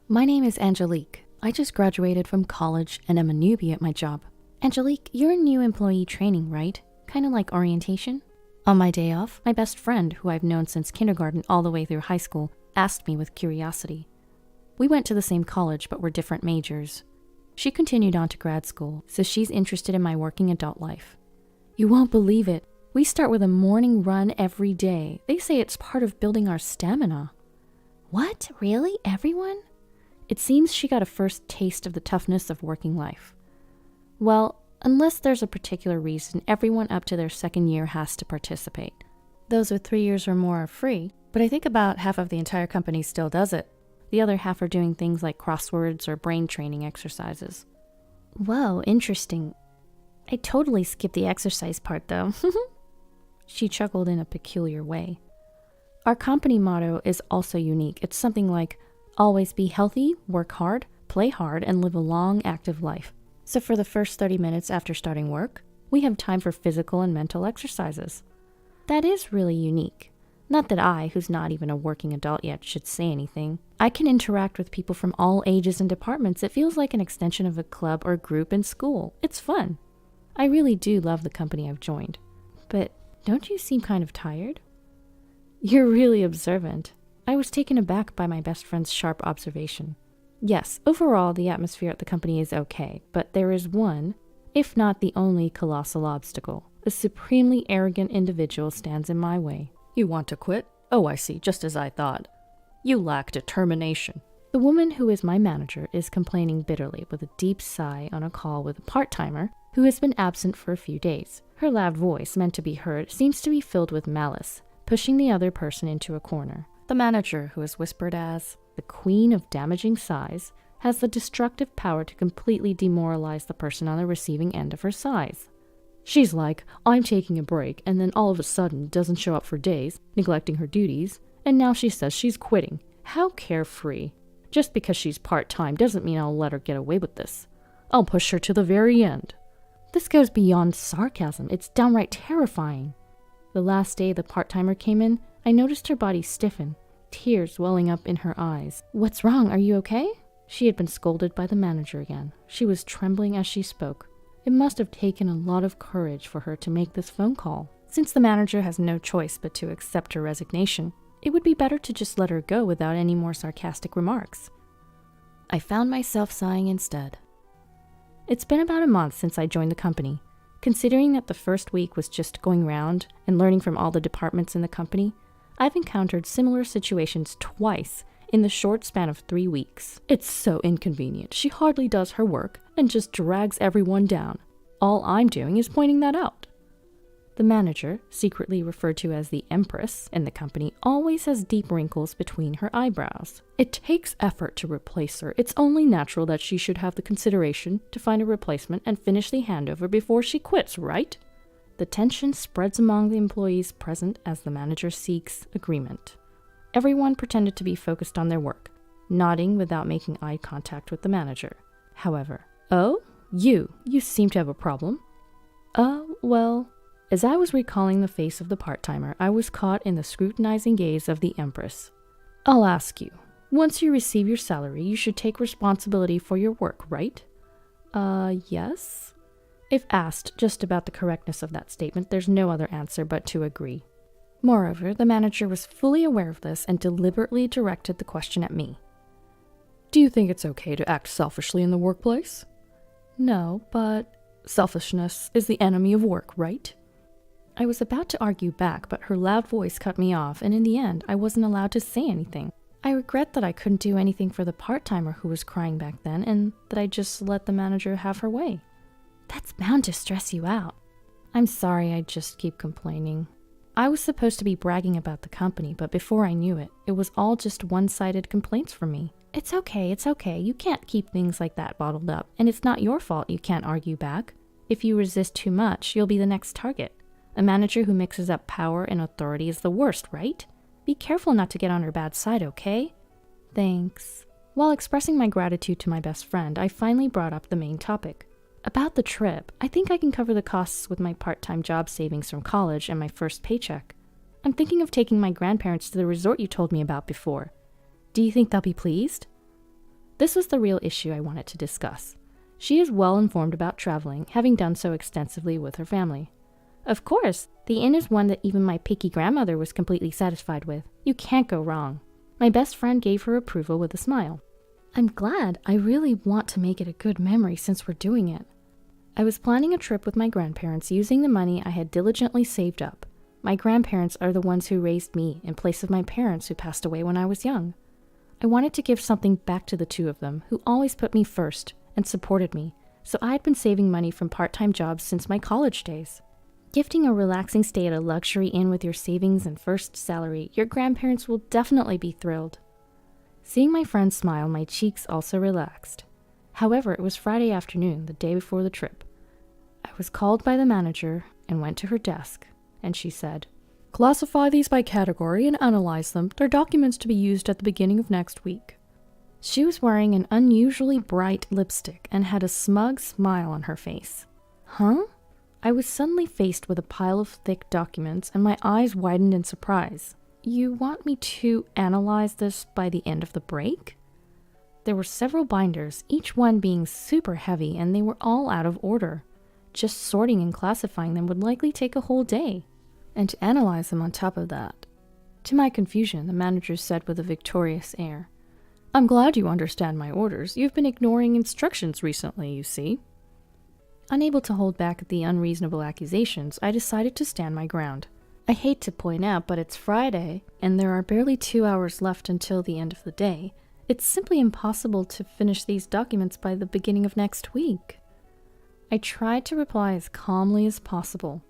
My name is Angelique. I just graduated from college and am a newbie at my job. Angelique, you're in new employee training, right? Kind of like orientation? On my day off, my best friend, who I've known since kindergarten all the way through high school, asked me with curiosity. We went to the same college, but were different majors. She continued on to grad school, so she's interested in my working adult life. You won't believe it. We start with a morning run every day. They say it's part of building our stamina. What? Really? Everyone? It seems she got a first taste of the toughness of working life. Well, unless there's a particular reason, everyone up to their second year has to participate. Those with 3 years or more are free, but I think about half of the entire company still does it. The other half are doing things like crosswords or brain training exercises. Whoa, interesting. I totally skipped the exercise part though. She chuckled in a peculiar way. Our company motto is also unique. It's something like, always be healthy, work hard, play hard, and live a long, active life. So for the first 30 minutes after starting work, we have time for physical and mental exercises. That is really unique. Not that I, who's not even a working adult yet, should say anything. I can interact with people from all ages and departments. It feels like an extension of a club or group in school. It's fun. I really do love the company I've joined. But don't you seem kind of tired? You're really observant. I was taken aback by my best friend's sharp observation. Yes, overall, the atmosphere at the company is okay, but there is one, if not the only, colossal obstacle. A supremely arrogant individual stands in my way. You want to quit? Oh, I see, just as I thought. You lack determination. The woman who is my manager is complaining bitterly with a deep sigh on a call with a part-timer who has been absent for a few days. Her loud voice, meant to be heard, seems to be filled with malice, pushing the other person into a corner. The manager, who is whispered as the queen of damaging sighs, has the destructive power to completely demoralize the person on the receiving end of her sighs. She's like, I'm taking a break, and then all of a sudden doesn't show up for days, neglecting her duties, and now she says she's quitting. How carefree. Just because she's part-time doesn't mean I'll let her get away with this. I'll push her to the very end. This goes beyond sarcasm. It's downright terrifying. The last day the part-timer came in, I noticed her body stiffen, tears welling up in her eyes. What's wrong? Are you okay? She had been scolded by the manager again. She was trembling as she spoke. It must have taken a lot of courage for her to make this phone call. Since the manager has no choice but to accept her resignation, it would be better to just let her go without any more sarcastic remarks. I found myself sighing instead. It's been about a month since I joined the company. Considering that the first week was just going round and learning from all the departments in the company, I've encountered similar situations twice in the short span of 3 weeks. It's so inconvenient. She hardly does her work and just drags everyone down. All I'm doing is pointing that out. The manager, secretly referred to as the Empress in the company, always has deep wrinkles between her eyebrows. It takes effort to replace her. It's only natural that she should have the consideration to find a replacement and finish the handover before she quits, right? The tension spreads among the employees present as the manager seeks agreement. Everyone pretended to be focused on their work, nodding without making eye contact with the manager. However, oh, you seem to have a problem. Well, as I was recalling the face of the part-timer, I was caught in the scrutinizing gaze of the Empress. I'll ask you, once you receive your salary, you should take responsibility for your work, right? Yes? If asked just about the correctness of that statement, there's no other answer but to agree. Moreover, the manager was fully aware of this and deliberately directed the question at me. Do you think it's okay to act selfishly in the workplace? No, but selfishness is the enemy of work, right? I was about to argue back, but her loud voice cut me off, and in the end, I wasn't allowed to say anything. I regret that I couldn't do anything for the part-timer who was crying back then, and that I just let the manager have her way. That's bound to stress you out. I'm sorry, I just keep complaining. I was supposed to be bragging about the company, but before I knew it, it was all just one-sided complaints from me. It's okay. You can't keep things like that bottled up, and it's not your fault you can't argue back. If you resist too much, you'll be the next target. A manager who mixes up power and authority is the worst, right? Be careful not to get on her bad side, okay? Thanks. While expressing my gratitude to my best friend, I finally brought up the main topic. About the trip, I think I can cover the costs with my part-time job savings from college and my first paycheck. I'm thinking of taking my grandparents to the resort you told me about before. Do you think they'll be pleased? This was the real issue I wanted to discuss. She is well informed about traveling, having done so extensively with her family. Of course, the inn is one that even my picky grandmother was completely satisfied with. You can't go wrong. My best friend gave her approval with a smile. I'm glad. I really want to make it a good memory since we're doing it. I was planning a trip with my grandparents using the money I had diligently saved up. My grandparents are the ones who raised me in place of my parents who passed away when I was young. I wanted to give something back to the two of them who always put me first and supported me, so I had been saving money from part-time jobs since my college days. Gifting a relaxing stay at a luxury inn with your savings and first salary, your grandparents will definitely be thrilled. Seeing my friend smile, my cheeks also relaxed. However, it was Friday afternoon, the day before the trip. I was called by the manager and went to her desk, and she said, "Classify these by category and analyze them. They're documents to be used at the beginning of next week." She was wearing an unusually bright lipstick and had a smug smile on her face. Huh? I was suddenly faced with a pile of thick documents, and my eyes widened in surprise. You want me to analyze this by the end of the break? There were several binders, each one being super heavy, and they were all out of order. Just sorting and classifying them would likely take a whole day. And to analyze them on top of that. To my confusion, the manager said with a victorious air, "I'm glad you understand my orders. You've been ignoring instructions recently, you see." Unable to hold back the unreasonable accusations, I decided to stand my ground. I hate to point out, but it's Friday, and there are barely 2 hours left until the end of the day. It's simply impossible to finish these documents by the beginning of next week. I tried to reply as calmly as possible.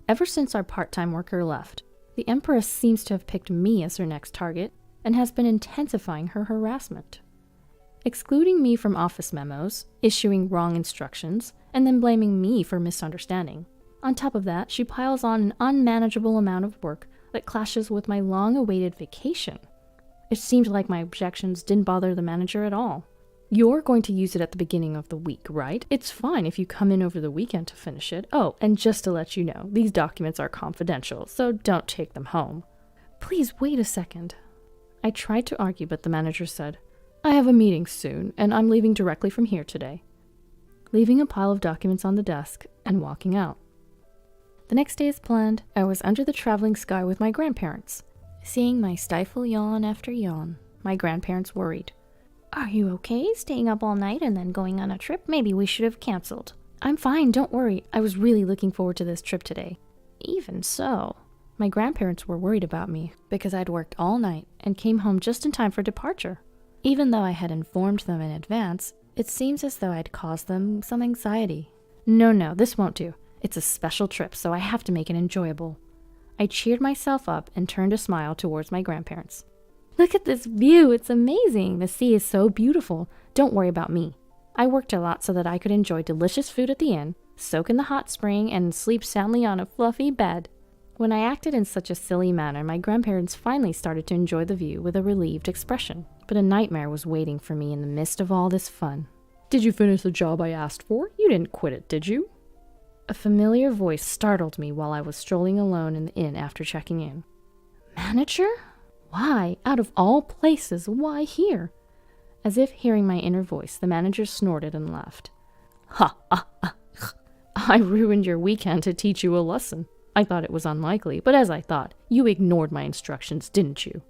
Ever since our part-time worker left, the Empress seems to have picked me as her next target and has been intensifying her harassment. Excluding me from office memos, issuing wrong instructions, and then blaming me for misunderstanding. On top of that, she piles on an unmanageable amount of work that clashes with my long-awaited vacation. It seemed like my objections didn't bother the manager at all. "You're going to use it at the beginning of the week, right? It's fine if you come in over the weekend to finish it. Oh, and just to let you know, these documents are confidential, so don't take them home." "Please wait a second." I tried to argue, but the manager said, "I have a meeting soon, and I'm leaving directly from here today," leaving a pile of documents on the desk and walking out. The next day as planned, I was under the traveling sky with my grandparents. Seeing my stifle yawn after yawn, my grandparents worried. "Are you okay, staying up all night and then going on a trip? Maybe we should have canceled." "I'm fine, don't worry. I was really looking forward to this trip today." Even so, my grandparents were worried about me because I'd worked all night and came home just in time for departure. Even though I had informed them in advance, it seems as though I'd caused them some anxiety. No, this won't do. It's a special trip, so I have to make it enjoyable. I cheered myself up and turned a smile towards my grandparents. "Look at this view, it's amazing. The sea is so beautiful. Don't worry about me. I worked a lot so that I could enjoy delicious food at the inn, soak in the hot spring, and sleep soundly on a fluffy bed." When I acted in such a silly manner, my grandparents finally started to enjoy the view with a relieved expression. But a nightmare was waiting for me in the midst of all this fun. "Did you finish the job I asked for? You didn't quit it, did you?" A familiar voice startled me while I was strolling alone in the inn after checking in. "Manager? Why, out of all places, why here?" As if hearing my inner voice, the manager snorted and laughed. "Ha, ha, ha. I ruined your weekend to teach you a lesson. I thought it was unlikely, but as I thought, you ignored my instructions, didn't you?"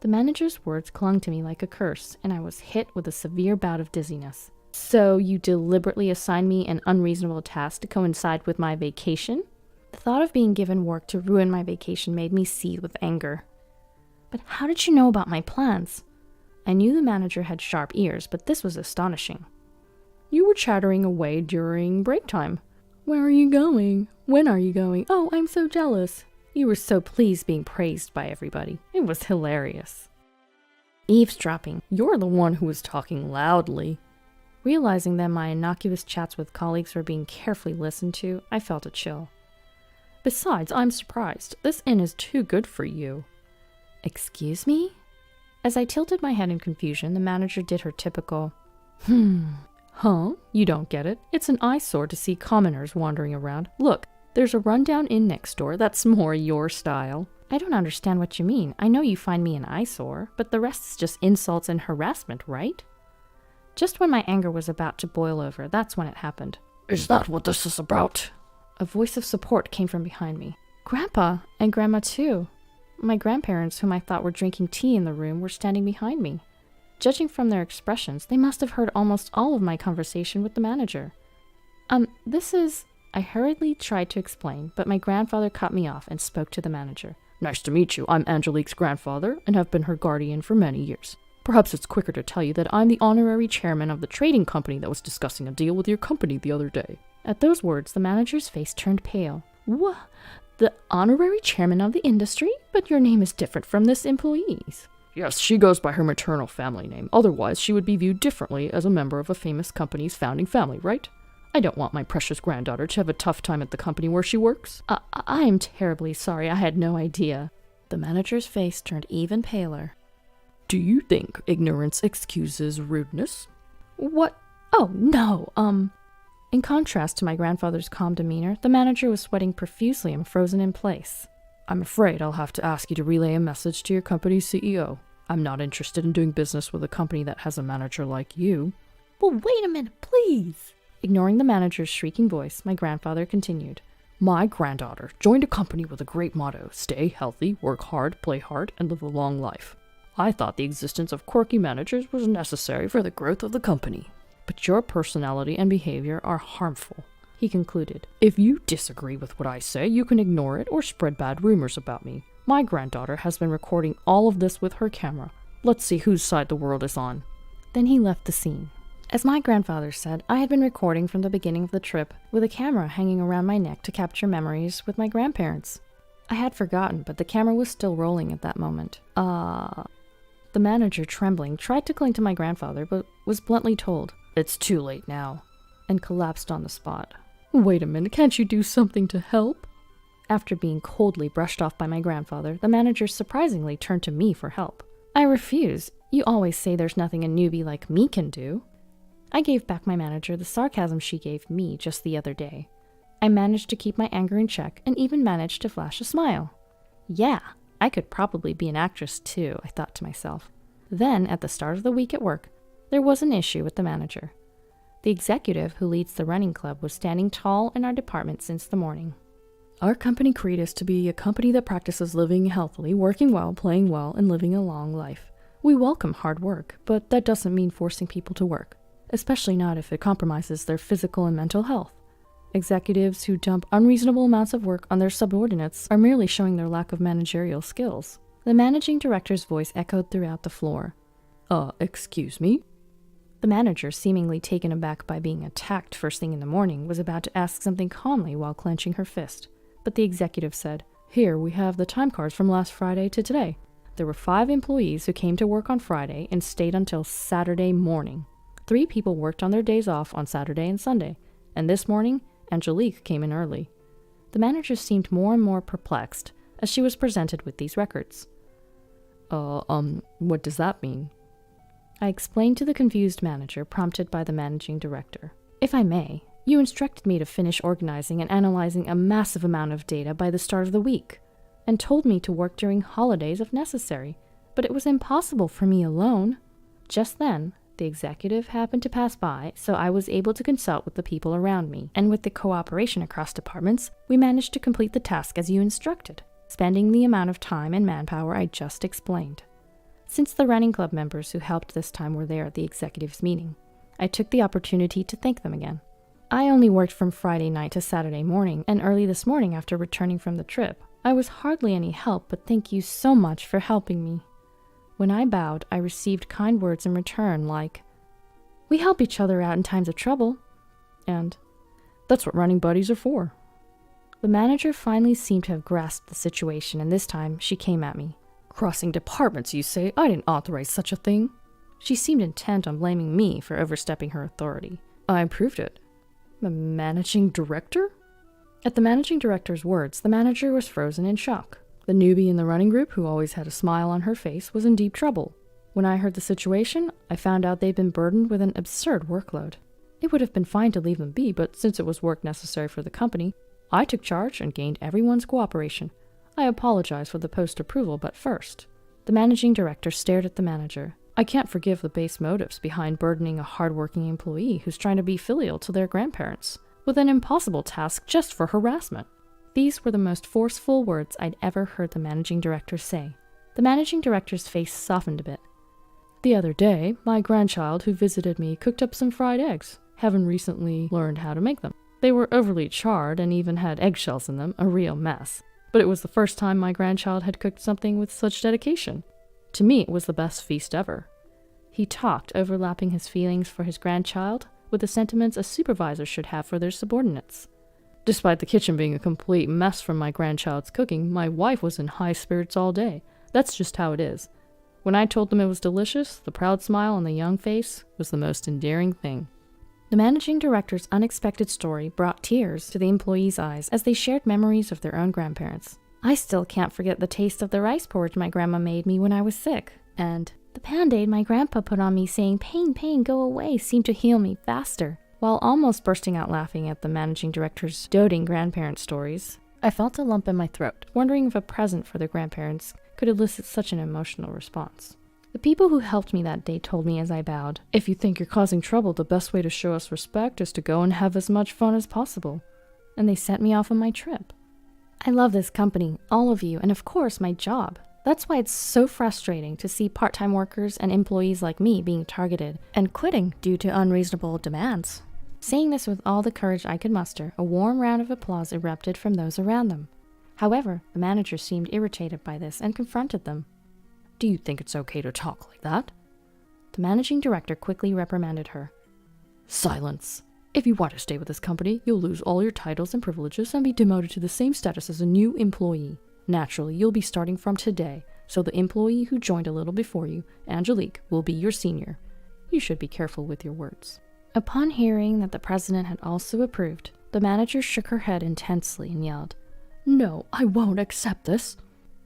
The manager's words clung to me like a curse, and I was hit with a severe bout of dizziness. "So you deliberately assigned me an unreasonable task to coincide with my vacation?" The thought of being given work to ruin my vacation made me seethe with anger. "But how did you know about my plans?" I knew the manager had sharp ears, but this was astonishing. "You were chattering away during break time. Where are you going? When are you going? Oh, I'm so jealous." You were so pleased being praised by everybody. It was hilarious. Eavesdropping. You're the one who was talking loudly. Realizing that my innocuous chats with colleagues were being carefully listened to, I felt a chill. "Besides, I'm surprised. This inn is too good for you." "Excuse me?" As I tilted my head in confusion, the manager did her typical, Huh? You don't get it? It's an eyesore to see commoners wandering around. Look, there's a rundown inn next door that's more your style." "I don't understand what you mean. I know you find me an eyesore, but the rest is just insults and harassment, right?" Just when my anger was about to boil over, that's when it happened. Is that what this is about? A voice of support came from behind me. Grandpa and Grandma too. My grandparents, whom I thought were drinking tea in the room, were standing behind me. Judging from their expressions, they must have heard almost all of my conversation with the manager. This is... I hurriedly tried to explain, but my grandfather cut me off and spoke to the manager. Nice to meet you. I'm Angelique's grandfather and have been her guardian for many years. Perhaps it's quicker to tell you that I'm the honorary chairman of the trading company that was discussing a deal with your company the other day. At those words, the manager's face turned pale. What? The honorary chairman of the industry? But your name is different from this employee's. Yes, she goes by her maternal family name. Otherwise, she would be viewed differently as a member of a famous company's founding family, right? I don't want my precious granddaughter to have a tough time at the company where she works. I am terribly sorry. I had no idea. The manager's face turned even paler. Do you think ignorance excuses rudeness? What? Oh, no, In contrast to my grandfather's calm demeanor, the manager was sweating profusely and frozen in place. I'm afraid I'll have to ask you to relay a message to your company's CEO. I'm not interested in doing business with a company that has a manager like you. Well, wait a minute, please. Ignoring the manager's shrieking voice, my grandfather continued. My granddaughter joined a company with a great motto: stay healthy, work hard, play hard, and live a long life. I thought the existence of quirky managers was necessary for the growth of the company. But your personality and behavior are harmful, he concluded. If you disagree with what I say, you can ignore it or spread bad rumors about me. My granddaughter has been recording all of this with her camera. Let's see whose side the world is on. Then he left the scene. As my grandfather said, I had been recording from the beginning of the trip, with a camera hanging around my neck to capture memories with my grandparents. I had forgotten, but the camera was still rolling at that moment. The manager, trembling, tried to cling to my grandfather, but was bluntly told, "It's too late now," and collapsed on the spot. Wait a minute, can't you do something to help? After being coldly brushed off by my grandfather, the manager surprisingly turned to me for help. I refused. You always say there's nothing a newbie like me can do. I gave back my manager the sarcasm she gave me just the other day. I managed to keep my anger in check and even managed to flash a smile. Yeah, I could probably be an actress too, I thought to myself. Then, at the start of the week at work, there was an issue with the manager. The executive who leads the running club was standing tall in our department since the morning. Our company creed is to be a company that practices living healthily, working well, playing well, and living a long life. We welcome hard work, but that doesn't mean forcing people to work, especially not if it compromises their physical and mental health. Executives who dump unreasonable amounts of work on their subordinates are merely showing their lack of managerial skills. The managing director's voice echoed throughout the floor. Excuse me? The manager, seemingly taken aback by being attacked first thing in the morning, was about to ask something calmly while clenching her fist. But the executive said, "Here, we have the time cards from last Friday to today. There were 5 employees who came to work on Friday and stayed until Saturday morning. 3 people worked on their days off on Saturday and Sunday, and this morning, Angelique came in early." The manager seemed more and more perplexed as she was presented with these records. What does that mean? I explained to the confused manager, prompted by the managing director. "If I may, you instructed me to finish organizing and analyzing a massive amount of data by the start of the week, and told me to work during holidays if necessary, but it was impossible for me alone." Just then, the executive happened to pass by, so I was able to consult with the people around me, and with the cooperation across departments, we managed to complete the task as you instructed, spending the amount of time and manpower I just explained. Since the running club members who helped this time were there at the executive's meeting, I took the opportunity to thank them again. I only worked from Friday night to Saturday morning, and early this morning after returning from the trip. I was hardly any help, but thank you so much for helping me. When I bowed, I received kind words in return like, "We help each other out in times of trouble," and "That's what running buddies are for." The manager finally seemed to have grasped the situation, and this time she came at me. "Crossing departments, you say? I didn't authorize such a thing." She seemed intent on blaming me for overstepping her authority. "I proved it." "The managing director?" At the managing director's words, the manager was frozen in shock. The newbie in the running group, who always had a smile on her face, was in deep trouble. When I heard the situation, I found out they'd been burdened with an absurd workload. It would have been fine to leave them be, but since it was work necessary for the company, I took charge and gained everyone's cooperation. I apologized for the post-approval, but first. The managing director stared at the manager. I can't forgive the base motives behind burdening a hardworking employee who's trying to be filial to their grandparents with an impossible task just for harassment. These were the most forceful words I'd ever heard the managing director say. The managing director's face softened a bit. The other day, my grandchild who visited me cooked up some fried eggs, having recently learned how to make them. They were overly charred and even had eggshells in them, a real mess. But it was the first time my grandchild had cooked something with such dedication. To me, it was the best feast ever. He talked, overlapping his feelings for his grandchild with the sentiments a supervisor should have for their subordinates. Despite the kitchen being a complete mess from my grandchild's cooking, my wife was in high spirits all day. That's just how it is. When I told them it was delicious, the proud smile on the young face was the most endearing thing. The managing director's unexpected story brought tears to the employees' eyes as they shared memories of their own grandparents. I still can't forget the taste of the rice porridge my grandma made me when I was sick, and the Band-Aid my grandpa put on me saying, "Pain, pain, go away," seemed to heal me faster. While almost bursting out laughing at the managing director's doting grandparent stories, I felt a lump in my throat, wondering if a present for their grandparents could elicit such an emotional response. The people who helped me that day told me as I bowed, "If you think you're causing trouble, the best way to show us respect is to go and have as much fun as possible." And they sent me off on my trip. I love this company, all of you, and of course my job. That's why it's so frustrating to see part-time workers and employees like me being targeted and quitting due to unreasonable demands. Saying this with all the courage I could muster, a warm round of applause erupted from those around them. However, the manager seemed irritated by this and confronted them. "Do you think it's okay to talk like that?" The managing director quickly reprimanded her. "Silence! If you want to stay with this company, you'll lose all your titles and privileges and be demoted to the same status as a new employee. Naturally, you'll be starting from today, so the employee who joined a little before you, Angelique, will be your senior. You should be careful with your words." Upon hearing that the president had also approved, the manager shook her head intensely and yelled, "No, I won't accept this."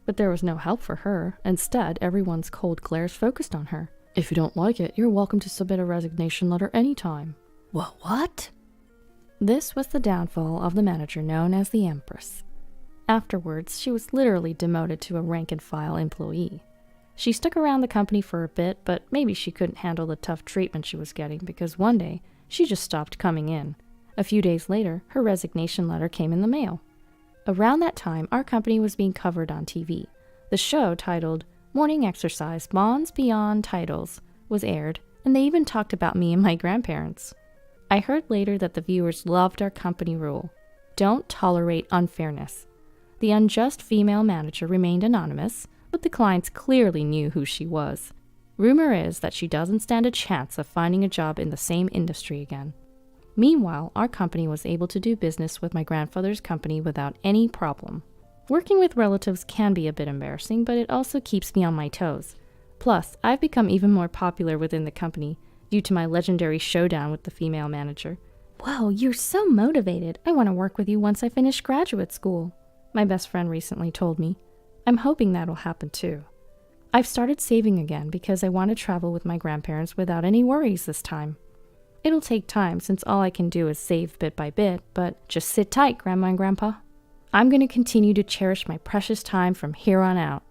But there was no help for her. Instead, everyone's cold glares focused on her. "If you don't like it, you're welcome to submit a resignation letter anytime." What? This was the downfall of the manager known as the Empress. Afterwards, she was literally demoted to a rank-and-file employee. She stuck around the company for a bit, but maybe she couldn't handle the tough treatment she was getting because one day, she just stopped coming in. A few days later, her resignation letter came in the mail. Around that time, our company was being covered on TV. The show, titled Morning Exercise Bonds Beyond Titles, was aired, and they even talked about me and my grandparents. I heard later that the viewers loved our company rule: don't tolerate unfairness. The unjust female manager remained anonymous, but the clients clearly knew who she was. Rumor is that she doesn't stand a chance of finding a job in the same industry again. Meanwhile, our company was able to do business with my grandfather's company without any problem. Working with relatives can be a bit embarrassing, but it also keeps me on my toes. Plus, I've become even more popular within the company due to my legendary showdown with the female manager. "Whoa, you're so motivated. I want to work with you once I finish graduate school," my best friend recently told me. I'm hoping that'll happen too. I've started saving again because I want to travel with my grandparents without any worries this time. It'll take time since all I can do is save bit by bit, but just sit tight, Grandma and Grandpa. I'm going to continue to cherish my precious time from here on out.